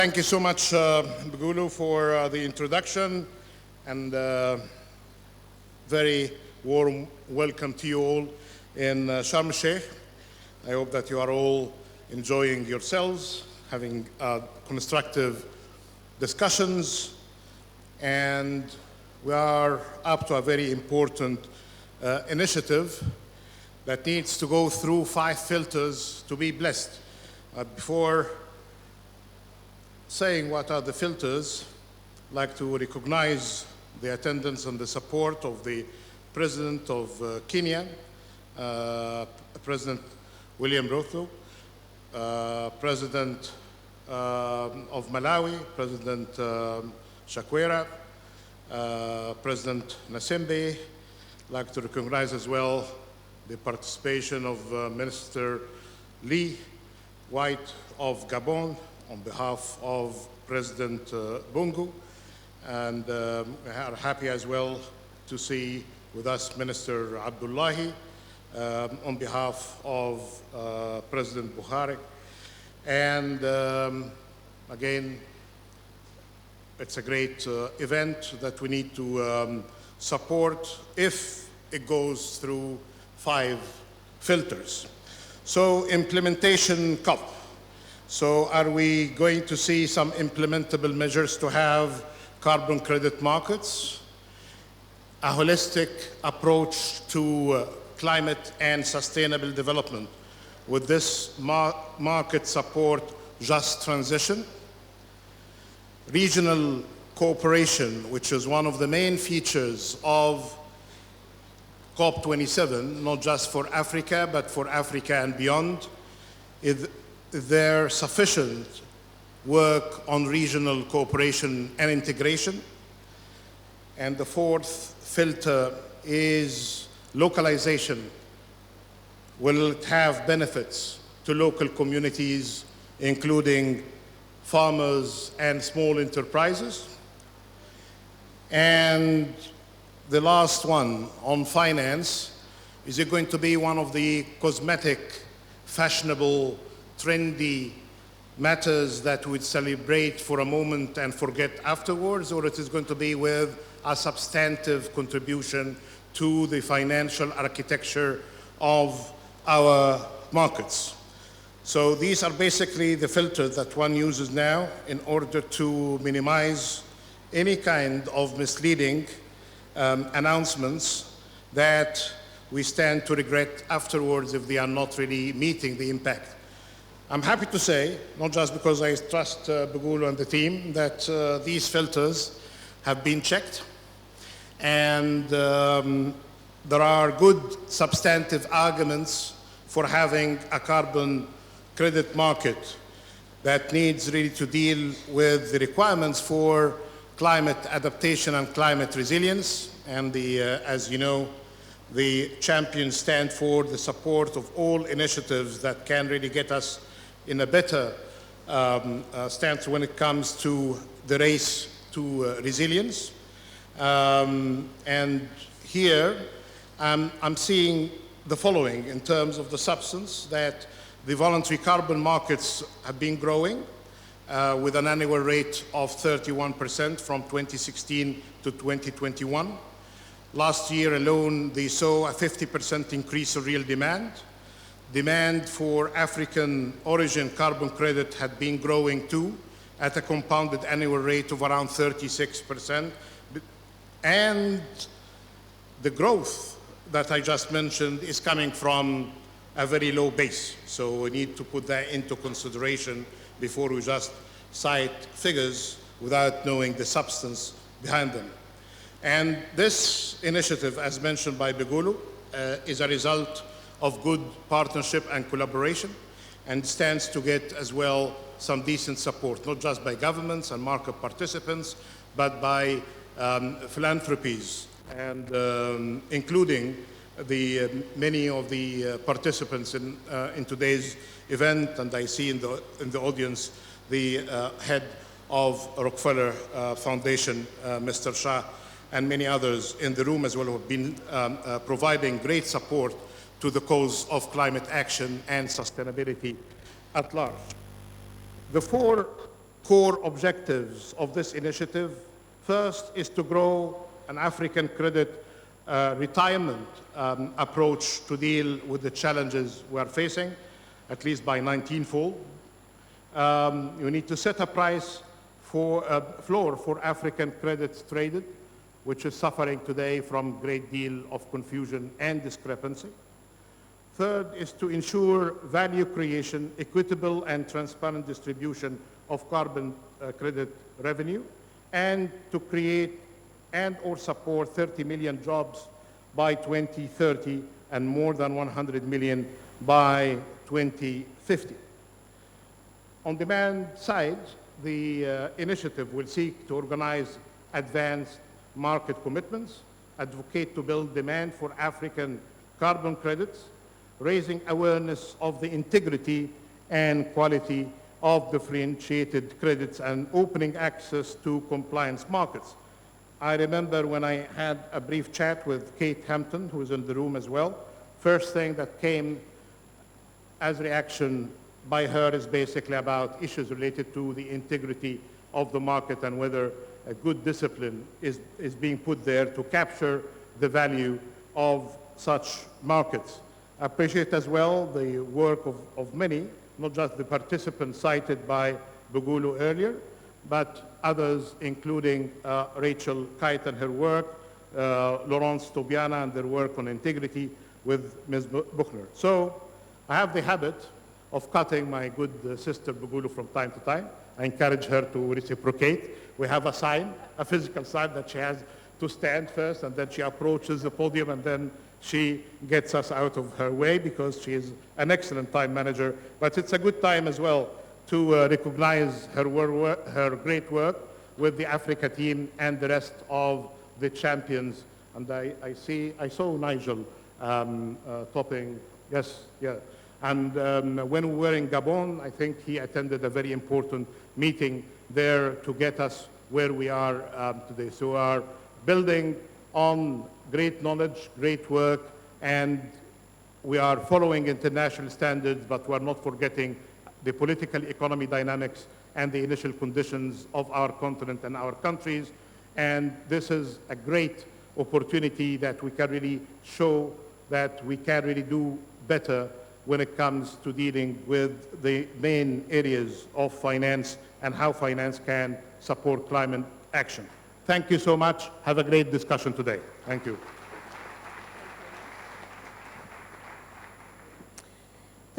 Thank you so much, Bugulu, for the introduction, and very warm welcome to you all in Sharm el-Sheikh. I hope that you are all enjoying yourselves, having constructive discussions, and we are up to a very important initiative that needs to go through 5 filters to be blessed. Before saying what are the filters, I'd like to recognize the attendance and the support of the President of Kenya, President William Ruto, President of Malawi, President Chakwera, President Nasembe. I'd like to recognize as well the participation of Minister Lee White of Gabon on behalf of President Bongo, and we are happy as well to see with us Minister Abdullahi on behalf of President Buhari. And again, it's a great event that we need to support if it goes through 5 filters. So implementation cup. So are we going to see some implementable measures to have carbon credit markets, a holistic approach to climate and sustainable development? Would this market support just transition? Regional cooperation, which is one of the main features of COP27, not just for Africa, but for Africa and beyond. Is there sufficient work on regional cooperation and integration? And the 4th filter is localization. Will it have benefits to local communities, including farmers and small enterprises? And the last one on finance, is it going to be one of the cosmetic, fashionable, trendy matters that we'd celebrate for a moment and forget afterwards, or it is going to be with a substantive contribution to the financial architecture of our markets? So these are basically the filters that one uses now in order to minimize any kind of misleading announcements that we stand to regret afterwards if they are not really meeting the impact. I'm happy to say, not just because I trust Bugulu and the team, that these filters have been checked, and there are good substantive arguments for having a carbon credit market that needs really to deal with the requirements for climate adaptation and climate resilience. And as you know, the champions stand for the support of all initiatives that can really get us in a better stance when it comes to the race to resilience. And here I'm seeing the following in terms of the substance, that the voluntary carbon markets have been growing with an annual rate of 31% from 2016 to 2021. Last year alone, they saw a 50% increase in real demand. Demand for African origin carbon credit had been growing too, at a compounded annual rate of around 36%. And the growth that I just mentioned is coming from a very low base. So we need to put that into consideration before we just cite figures without knowing the substance behind them. And this initiative, as mentioned by Bugulu, is a result of good partnership and collaboration, and stands to get as well some decent support, not just by governments and market participants, but by philanthropies, and including the many of the participants in today's event. And I see in the audience the head of Rockefeller Foundation, Mr. Shah, and many others in the room as well, who have been providing great support to the cause of climate action and sustainability at large. The 4 core objectives of this initiative. First is to grow an African credit retirement approach to deal with the challenges we are facing, at least by 19-fold. You need to set a price for a floor for African credits traded, which is suffering today from a great deal of confusion and discrepancy. Third is to ensure value creation, equitable and transparent distribution of carbon credit revenue, and to create and or support 30 million jobs by 2030 and more than 100 million by 2050. On demand side, the initiative will seek to organize advanced market commitments, advocate to build demand for African carbon credits, raising awareness of the integrity and quality of differentiated credits and opening access to compliance markets. I remember when I had a brief chat with Kate Hampton, who is in the room as well. First thing that came as reaction by her is basically about issues related to the integrity of the market and whether a good discipline is being put there to capture the value of such markets. I appreciate as well the work of many, not just the participants cited by Bugulu earlier, but others, including Rachel Kite and her work, Laurence Tobiana and their work on integrity with Ms. Buchner. So I have the habit of cutting my good sister Bugulu from time to time. I encourage her to reciprocate. We have a sign, a physical sign that she has to stand first, and then she approaches the podium, and then she gets us out of her way because she is an excellent time manager. But it's a good time as well to recognize her great work with the Africa team and the rest of the champions. And I saw Nigel topping, yes, yeah. And when we were in Gabon, I think he attended a very important meeting there to get us where we are today. So we are building on great knowledge, great work, and we are following international standards, but we're not forgetting the political economy dynamics and the initial conditions of our continent and our countries. And this is a great opportunity that we can really show that we can really do better when it comes to dealing with the main areas of finance and how finance can support climate action. Thank you so much. Have a great discussion today. Thank you.